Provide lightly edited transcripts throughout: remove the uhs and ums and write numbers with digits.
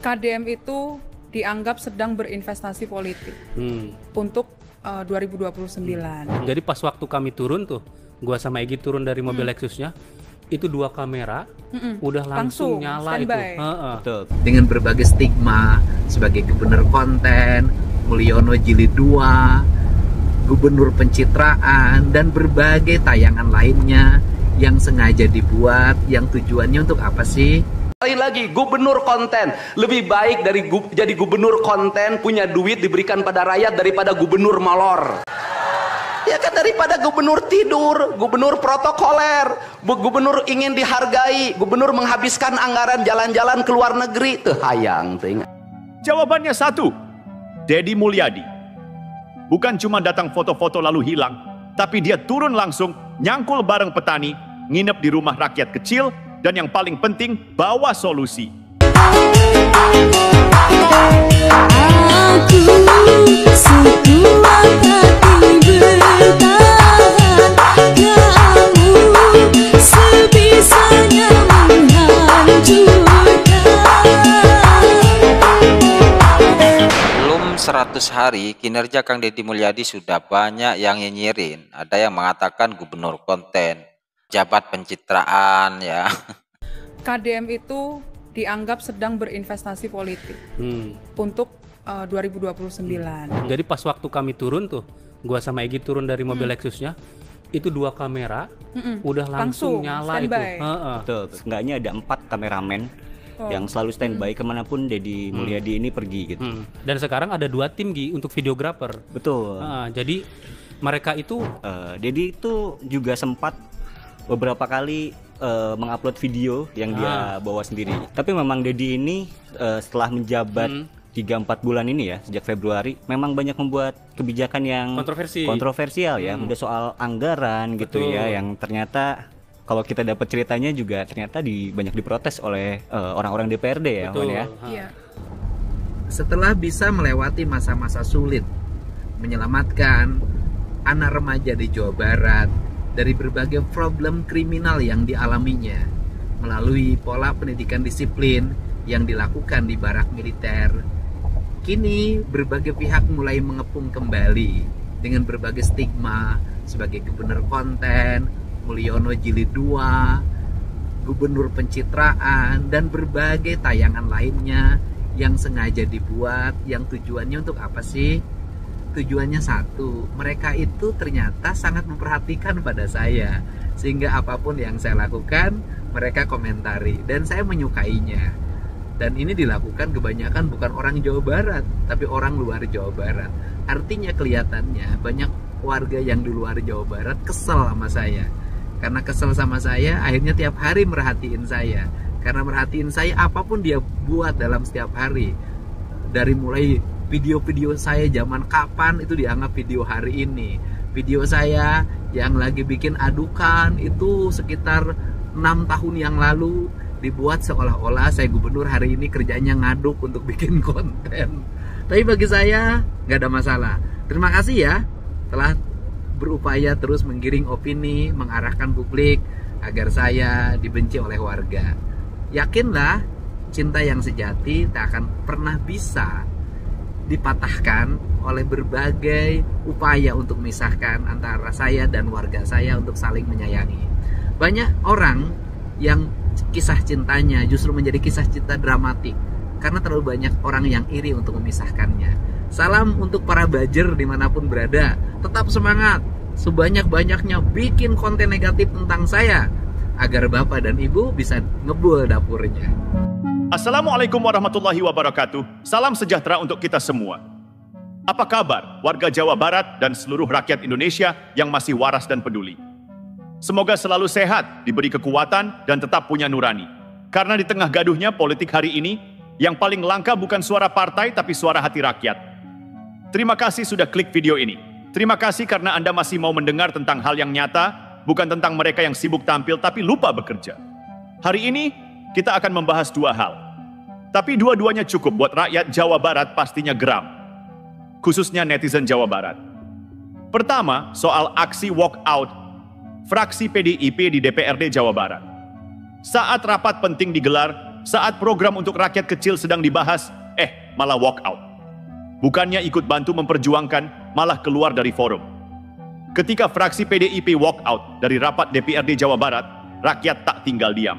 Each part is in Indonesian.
KDM itu dianggap sedang berinvestasi politik untuk 2029. Jadi pas waktu kami turun tuh, gua sama Egy turun dari mobil Lexusnya, itu 2 kamera udah langsung nyala itu. Betul. Dengan berbagai stigma sebagai gubernur konten, Mulyono Jilid 2, gubernur pencitraan, dan berbagai tayangan lainnya yang sengaja dibuat, yang tujuannya untuk apa sih? Lain lagi, gubernur konten lebih baik dari jadi gubernur konten punya duit diberikan pada rakyat daripada gubernur molor. Ya kan, daripada gubernur tidur, gubernur protokoler, gubernur ingin dihargai, gubernur menghabiskan anggaran jalan-jalan ke luar negeri. Tuh hayang tuh. Jawabannya satu, Deddy Mulyadi. Bukan cuma datang foto-foto lalu hilang, tapi dia turun langsung, nyangkul bareng petani, nginep di rumah rakyat kecil, dan yang paling penting, bawa solusi. Belum 100 hari, kinerja Kang Deddy Mulyadi sudah banyak yang nyinyirin. Ada yang mengatakan gubernur konten, jabat pencitraan ya. KDM itu dianggap sedang berinvestasi politik untuk 2029. Jadi pas waktu kami turun tuh, gua sama Egy turun dari mobil Lexusnya, itu 2 kamera udah langsung nyala itu. Betul. Seenggaknya ada 4 kameramen yang selalu standby kemanapun Deddy Mulyadi ini pergi gitu. Dan sekarang ada 2 tim untuk videografer. Betul. Jadi mereka itu Deddy itu juga sempat beberapa kali mengupload video yang dia bawa sendiri. Tapi memang Deddy ini setelah menjabat 3-4 bulan ini ya, sejak Februari, memang banyak membuat kebijakan yang kontroversial ya. Udah soal anggaran gitu ya, yang ternyata kalau kita dapat ceritanya juga ternyata banyak diprotes oleh orang-orang DPRD ya, Wan ya. Iya. Setelah bisa melewati masa-masa sulit, menyelamatkan anak remaja di Jawa Barat dari berbagai problem kriminal yang dialaminya melalui pola pendidikan disiplin yang dilakukan di barak militer, kini berbagai pihak mulai mengepung kembali dengan berbagai stigma sebagai gubernur konten, Mulyono Jilid 2, gubernur pencitraan, dan berbagai tayangan lainnya yang sengaja dibuat, yang tujuannya untuk apa sih? Tujuannya satu, mereka itu ternyata sangat memperhatikan pada saya, sehingga apapun yang saya lakukan mereka komentari dan saya menyukainya. Dan ini dilakukan kebanyakan bukan orang Jawa Barat, tapi orang luar Jawa Barat. Artinya kelihatannya banyak warga yang di luar Jawa Barat kesel sama saya. Karena kesel sama saya, akhirnya tiap hari merhatiin saya. Karena merhatiin saya, apapun dia buat dalam setiap hari, dari mulai video-video saya zaman kapan itu dianggap video hari ini. Video saya yang lagi bikin adukan itu sekitar 6 tahun yang lalu dibuat seolah-olah saya gubernur hari ini kerjanya ngaduk untuk bikin konten. Tapi bagi saya nggak ada masalah. Terima kasih ya telah berupaya terus menggiring opini, mengarahkan publik agar saya dibenci oleh warga. Yakinlah, cinta yang sejati tak akan pernah bisa dipatahkan oleh berbagai upaya untuk memisahkan antara saya dan warga saya untuk saling menyayangi. Banyak orang yang kisah cintanya justru menjadi kisah cinta dramatik karena terlalu banyak orang yang iri untuk memisahkannya. Salam untuk para bajer dimanapun berada, tetap semangat, sebanyak-banyaknya bikin konten negatif tentang saya agar bapak dan ibu bisa ngebul dapurnya. Assalamualaikum warahmatullahi wabarakatuh. Salam sejahtera untuk kita semua. Apa kabar warga Jawa Barat dan seluruh rakyat Indonesia yang masih waras dan peduli? Semoga selalu sehat, diberi kekuatan, dan tetap punya nurani. Karena di tengah gaduhnya politik hari ini, yang paling langka bukan suara partai, tapi suara hati rakyat. Terima kasih sudah klik video ini. Terima kasih karena Anda masih mau mendengar tentang hal yang nyata, bukan tentang mereka yang sibuk tampil tapi lupa bekerja. Hari ini, kita akan membahas 2 hal. Tapi dua-duanya cukup buat rakyat Jawa Barat pastinya geram. Khususnya netizen Jawa Barat. Pertama, soal aksi walkout fraksi PDIP di DPRD Jawa Barat. Saat rapat penting digelar, saat program untuk rakyat kecil sedang dibahas, malah walk out. Bukannya ikut bantu memperjuangkan, malah keluar dari forum. Ketika fraksi PDIP walk out dari rapat DPRD Jawa Barat, rakyat tak tinggal diam.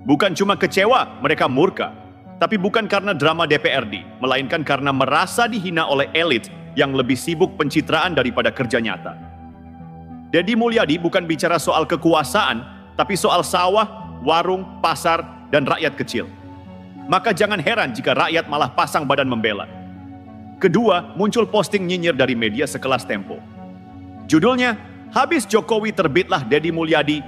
Bukan cuma kecewa, mereka murka. Tapi bukan karena drama DPRD, melainkan karena merasa dihina oleh elit yang lebih sibuk pencitraan daripada kerja nyata. Deddy Mulyadi bukan bicara soal kekuasaan, tapi soal sawah, warung, pasar, dan rakyat kecil. Maka jangan heran jika rakyat malah pasang badan membela. Kedua, muncul posting nyinyir dari media sekelas Tempo. Judulnya, habis Jokowi terbitlah Deddy Mulyadi.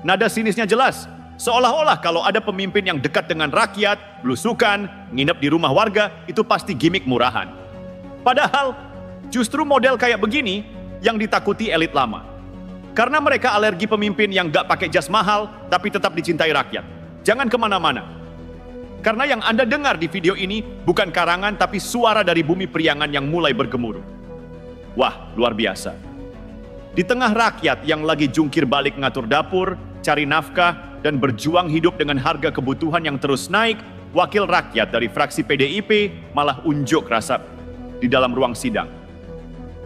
Nada sinisnya jelas, seolah-olah kalau ada pemimpin yang dekat dengan rakyat, belusukan, nginep di rumah warga, itu pasti gimmick murahan. Padahal, justru model kayak begini yang ditakuti elit lama. Karena mereka alergi pemimpin yang gak pakai jas mahal, tapi tetap dicintai rakyat. Jangan kemana-mana. Karena yang Anda dengar di video ini bukan karangan, tapi suara dari bumi Priangan yang mulai bergemuruh. Wah, luar biasa. Di tengah rakyat yang lagi jungkir balik ngatur dapur, cari nafkah, dan berjuang hidup dengan harga kebutuhan yang terus naik, wakil rakyat dari fraksi PDIP malah unjuk rasa di dalam ruang sidang.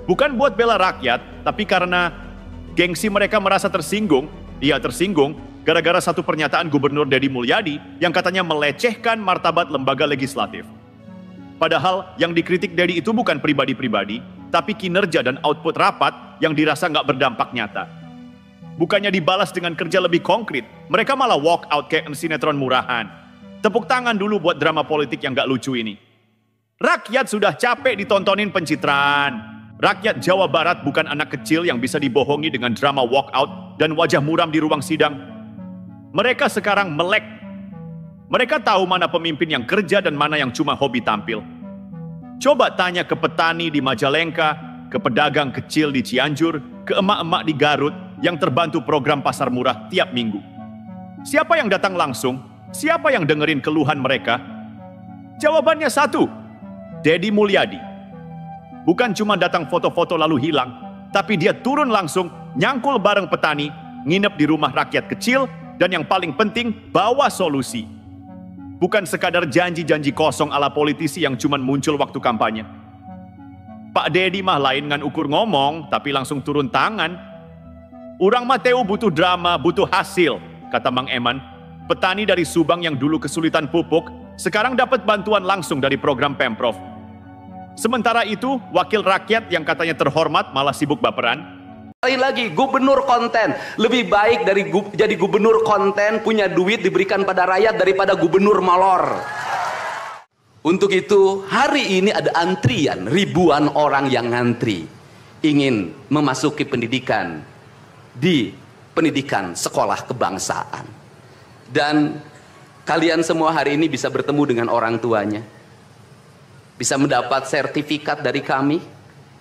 Bukan buat bela rakyat, tapi karena gengsi mereka merasa tersinggung, gara-gara satu pernyataan Gubernur Deddy Mulyadi yang katanya melecehkan martabat lembaga legislatif. Padahal yang dikritik Deddy itu bukan pribadi-pribadi, tapi kinerja dan output rapat yang dirasa nggak berdampak nyata. Bukannya dibalas dengan kerja lebih konkret, mereka malah walk out kayak sinetron murahan. Tepuk tangan dulu buat drama politik yang nggak lucu ini. Rakyat sudah capek ditontonin pencitraan. Rakyat Jawa Barat bukan anak kecil yang bisa dibohongi dengan drama walk out dan wajah muram di ruang sidang. Mereka sekarang melek. Mereka tahu mana pemimpin yang kerja dan mana yang cuma hobi tampil. Coba tanya ke petani di Majalengka, ke pedagang kecil di Cianjur, ke emak-emak di Garut yang terbantu program pasar murah tiap minggu. Siapa yang datang langsung? Siapa yang dengerin keluhan mereka? Jawabannya satu, Deddy Mulyadi. Bukan cuma datang foto-foto lalu hilang, tapi dia turun langsung, nyangkul bareng petani, nginep di rumah rakyat kecil, dan yang paling penting, bawa solusi. Bukan sekadar janji-janji kosong ala politisi yang cuma muncul waktu kampanye. Pak Deddy mah lain ngan ukur ngomong, tapi langsung turun tangan. Urang Mateo butuh drama, butuh hasil, kata Mang Eman. Petani dari Subang yang dulu kesulitan pupuk, sekarang dapat bantuan langsung dari program Pemprov. Sementara itu, wakil rakyat yang katanya terhormat malah sibuk baperan. Sekali lagi, gubernur konten. Lebih baik dari jadi gubernur konten, punya duit diberikan pada rakyat daripada gubernur malor. Untuk itu, hari ini ada antrian, ribuan orang yang ngantri. Ingin memasuki pendidikan di pendidikan sekolah kebangsaan. Dan kalian semua hari ini bisa bertemu dengan orang tuanya. Bisa mendapat sertifikat dari kami.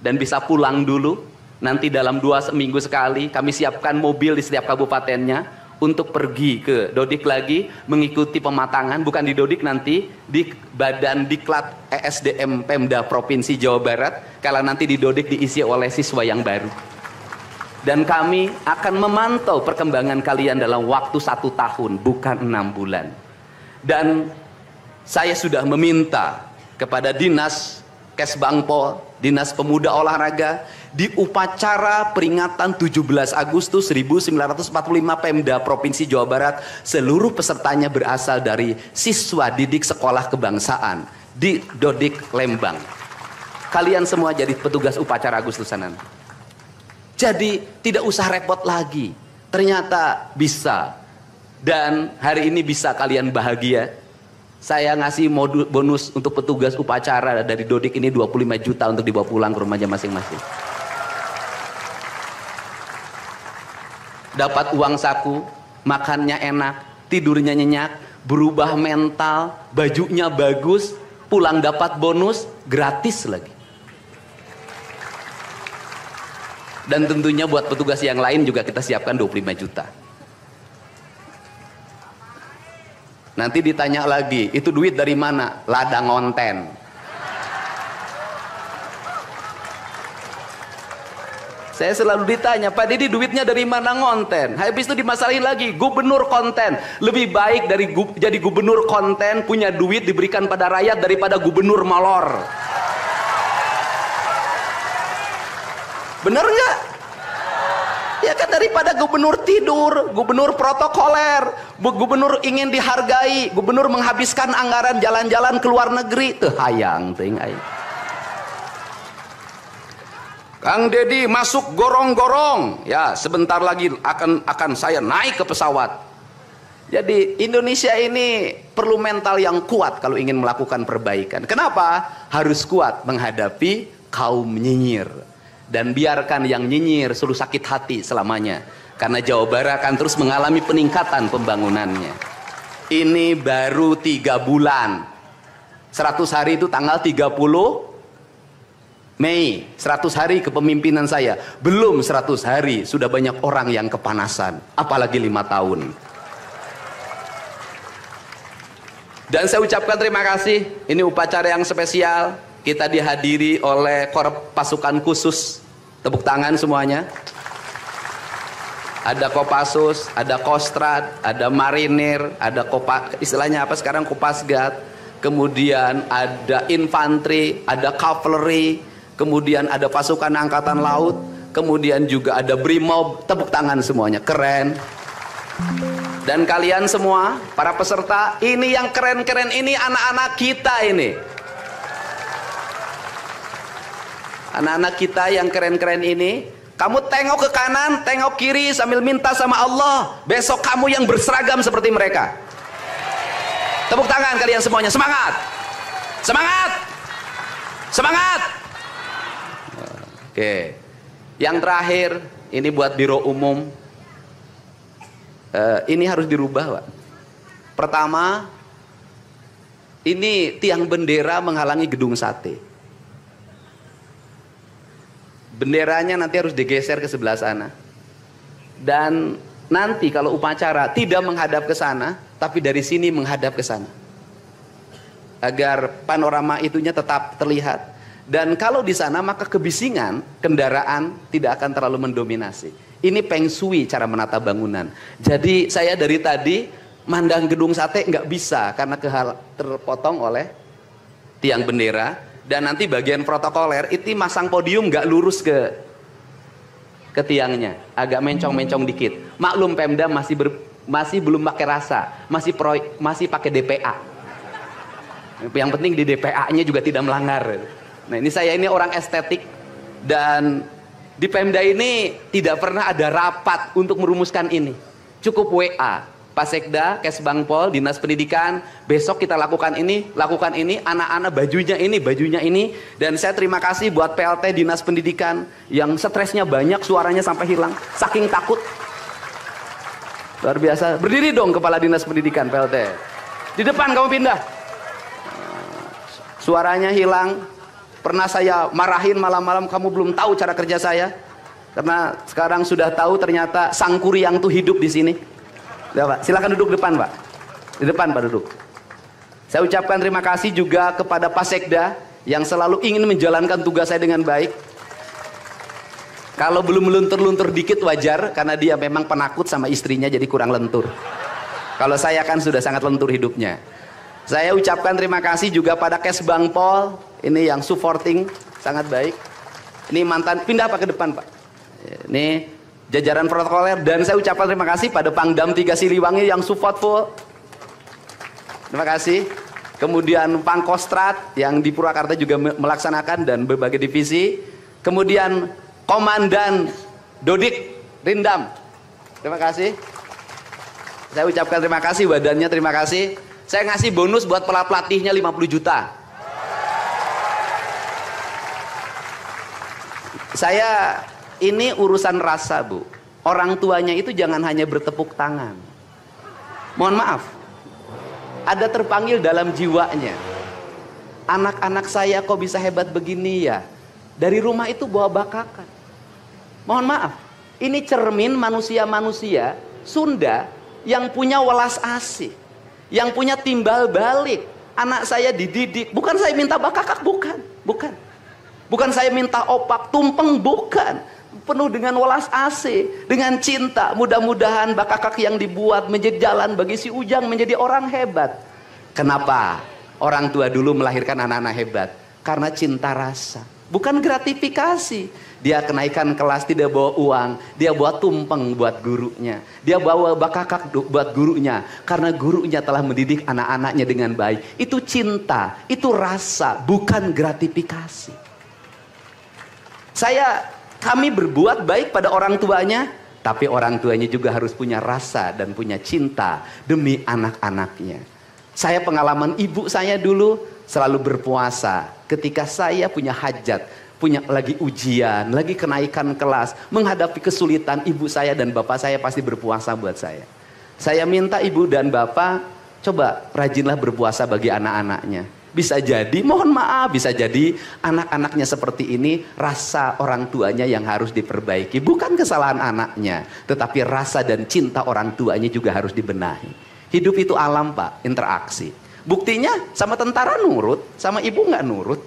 Dan bisa pulang dulu. Nanti dalam 2 minggu sekali kami siapkan mobil di setiap kabupatennya untuk pergi ke Dodik lagi mengikuti pematangan, bukan di Dodik nanti di Badan Diklat ESDM Pemda Provinsi Jawa Barat, kalau nanti di Dodik diisi oleh siswa yang baru. Dan kami akan memantau perkembangan kalian dalam waktu 1 tahun, bukan 6 bulan. Dan saya sudah meminta kepada Dinas Kesbangpol, Dinas Pemuda Olahraga, di upacara peringatan 17 Agustus 1945 Pemda Provinsi Jawa Barat, seluruh pesertanya berasal dari siswa didik sekolah kebangsaan di Dodik Lembang. Kalian semua jadi petugas upacara Agustusanan. Jadi tidak usah repot lagi. Ternyata bisa. Dan hari ini bisa kalian bahagia. Saya ngasih bonus untuk petugas upacara dari Dodik ini 25 juta untuk dibawa pulang ke rumahnya masing-masing. Dapat uang saku, makannya enak, tidurnya nyenyak, berubah mental, bajunya bagus, pulang dapat bonus, gratis lagi. Dan tentunya buat petugas yang lain juga kita siapkan 25 juta. Nanti ditanya lagi, itu duit dari mana? Ladang onten. Saya selalu ditanya, Pak Deddy duitnya dari mana ngonten? Habis itu dimasalahin lagi, gubernur konten. Lebih baik dari jadi gubernur konten, punya duit diberikan pada rakyat daripada gubernur molor. Bener nggak? Ya kan, daripada gubernur tidur, gubernur protokoler, gubernur ingin dihargai, gubernur menghabiskan anggaran jalan-jalan ke luar negeri. Teu hayang teuing aing. Kang Deddy masuk gorong-gorong, ya sebentar lagi akan saya naik ke pesawat. Jadi Indonesia ini perlu mental yang kuat kalau ingin melakukan perbaikan. Kenapa? Harus kuat menghadapi kaum nyinyir. Dan biarkan yang nyinyir suruh sakit hati selamanya. Karena Jawa Barat akan terus mengalami peningkatan pembangunannya. Ini baru 3 bulan. 100 hari itu tanggal 30 Mei, 100 hari kepemimpinan saya. Belum 100 hari, sudah banyak orang yang kepanasan. Apalagi 5 tahun. Dan saya ucapkan terima kasih. Ini upacara yang spesial. Kita dihadiri oleh Korps Pasukan Khusus. Tepuk tangan semuanya. Ada Kopassus, ada Kostrad, ada Marinir, ada istilahnya apa sekarang, Kopasgat. Kemudian ada infanteri, ada cavalry, kemudian ada pasukan angkatan laut, kemudian juga ada brimob. Tepuk tangan semuanya, keren. Dan kalian semua, para peserta, ini yang keren-keren ini anak-anak kita ini. Anak-anak kita yang keren-keren ini, kamu tengok ke kanan, tengok kiri sambil minta sama Allah, besok kamu yang berseragam seperti mereka. Tepuk tangan kalian semuanya, semangat! Semangat! Semangat! Oke, yang terakhir ini buat biro umum. Ini harus dirubah, Pak. Pertama, ini tiang bendera menghalangi gedung sate. Benderanya nanti harus digeser ke sebelah sana. Dan nanti kalau upacara tidak menghadap ke sana, tapi dari sini menghadap ke sana. Agar panorama itunya tetap terlihat. Dan kalau di sana maka kebisingan kendaraan tidak akan terlalu mendominasi. Ini Feng Shui cara menata bangunan. Jadi saya dari tadi mandang gedung sate nggak bisa karena terpotong oleh tiang bendera. Dan nanti bagian protokoler itu masang podium nggak lurus ke tiangnya, agak mencong-mencong dikit. Maklum Pemda masih belum pakai rasa, masih pakai DPA. Yang penting di DPA-nya juga tidak melanggar. Nah ini saya ini orang estetik, dan di Pemda ini tidak pernah ada rapat untuk merumuskan ini. Cukup WA, Pak Sekda, Kesbangpol, Dinas Pendidikan, besok kita lakukan ini, anak-anak bajunya ini. Dan saya terima kasih buat PLT Dinas Pendidikan yang stresnya banyak, suaranya sampai hilang, saking takut. Luar biasa. Berdiri dong Kepala Dinas Pendidikan PLT. Di depan kamu pindah. Suaranya hilang. Pernah saya marahin malam-malam, kamu belum tahu cara kerja saya. Karena sekarang sudah tahu ternyata Sang Kuryang tuh hidup di sini. Ya, Pak. Silakan duduk depan, Pak. Di depan, Pak, duduk. Saya ucapkan terima kasih juga kepada Pak Sekda yang selalu ingin menjalankan tugas saya dengan baik. Kalau belum meluntur-luntur dikit wajar, karena dia memang penakut sama istrinya jadi kurang lentur. Kalau saya kan sudah sangat lentur hidupnya. Saya ucapkan terima kasih juga pada Kesbangpol, ini yang supporting sangat baik. Ini mantan, pindah Pak ke depan, Pak. Ini jajaran protokoler, dan saya ucapkan terima kasih pada Pangdam 3 Siliwangi yang support full. Terima kasih. Kemudian Pangkostrat yang di Purwakarta juga melaksanakan dan berbagai divisi. Kemudian Komandan Dodik Rindam. Terima kasih. Saya ucapkan terima kasih, badannya terima kasih. Saya ngasih bonus buat pelatihnya 50 juta. Saya ini urusan rasa, Bu. Orang tuanya itu jangan hanya bertepuk tangan. Mohon maaf. Ada terpanggil dalam jiwanya. Anak-anak saya kok bisa hebat begini ya? Dari rumah itu bawa bakakan. Mohon maaf. Ini cermin manusia-manusia Sunda yang punya welas asih, yang punya timbal balik. Anak saya dididik, bukan saya minta bakakak, bukan. Bukan saya minta opak tumpeng, bukan. penuh dengan welas asih, dengan cinta. Mudah-mudahan bakakak yang dibuat menjadi jalan bagi si Ujang menjadi orang hebat. Kenapa orang tua dulu melahirkan anak-anak hebat? Karena cinta rasa, bukan gratifikasi. Dia kenaikan kelas tidak bawa uang, dia bawa tumpeng buat gurunya, dia bawa bakakak buat gurunya, karena gurunya telah mendidik anak-anaknya dengan baik. Itu cinta, itu rasa, bukan gratifikasi. Kami berbuat baik pada orang tuanya, tapi orang tuanya juga harus punya rasa dan punya cinta demi anak-anaknya. Saya pengalaman ibu saya dulu selalu berpuasa ketika saya punya hajat, punya lagi ujian, lagi kenaikan kelas, menghadapi kesulitan, ibu saya dan bapak saya pasti berpuasa buat saya. Saya minta ibu dan bapak, coba rajinlah berpuasa bagi anak-anaknya. Bisa jadi, mohon maaf, bisa jadi anak-anaknya seperti ini, rasa orang tuanya yang harus diperbaiki. Bukan kesalahan anaknya, tetapi rasa dan cinta orang tuanya juga harus dibenahi. Hidup itu alam, Pak, interaksi. Buktinya sama tentara nurut, sama ibu nggak nurut,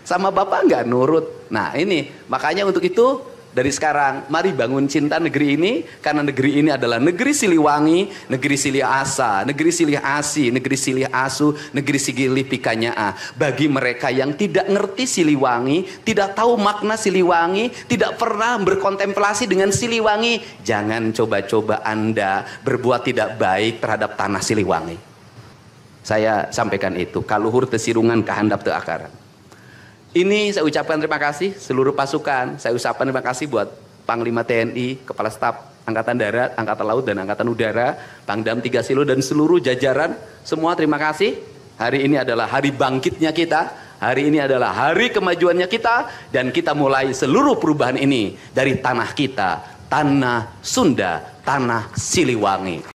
sama bapak nggak nurut. Nah ini, makanya untuk itu dari sekarang mari bangun cinta negeri ini, karena negeri ini adalah negeri Siliwangi, negeri Silih Asa, negeri Silih Asi, negeri Silih Asu, negeri Sigilih Pikanyaa. Bagi mereka yang tidak ngerti Siliwangi, tidak tahu makna Siliwangi, tidak pernah berkontemplasi dengan Siliwangi, jangan coba-coba Anda berbuat tidak baik terhadap tanah Siliwangi. Saya sampaikan itu, kaluhur tesirungan kahandap teu akaran. Ini saya ucapkan terima kasih seluruh pasukan. Saya ucapkan terima kasih buat Panglima TNI, Kepala Staf Angkatan Darat, Angkatan Laut, dan Angkatan Udara, Pangdam 3 Silo, dan seluruh jajaran. Semua terima kasih. Hari ini adalah hari bangkitnya kita. Hari ini adalah hari kemajuannya kita. Dan kita mulai seluruh perubahan ini dari tanah kita, tanah Sunda, tanah Siliwangi.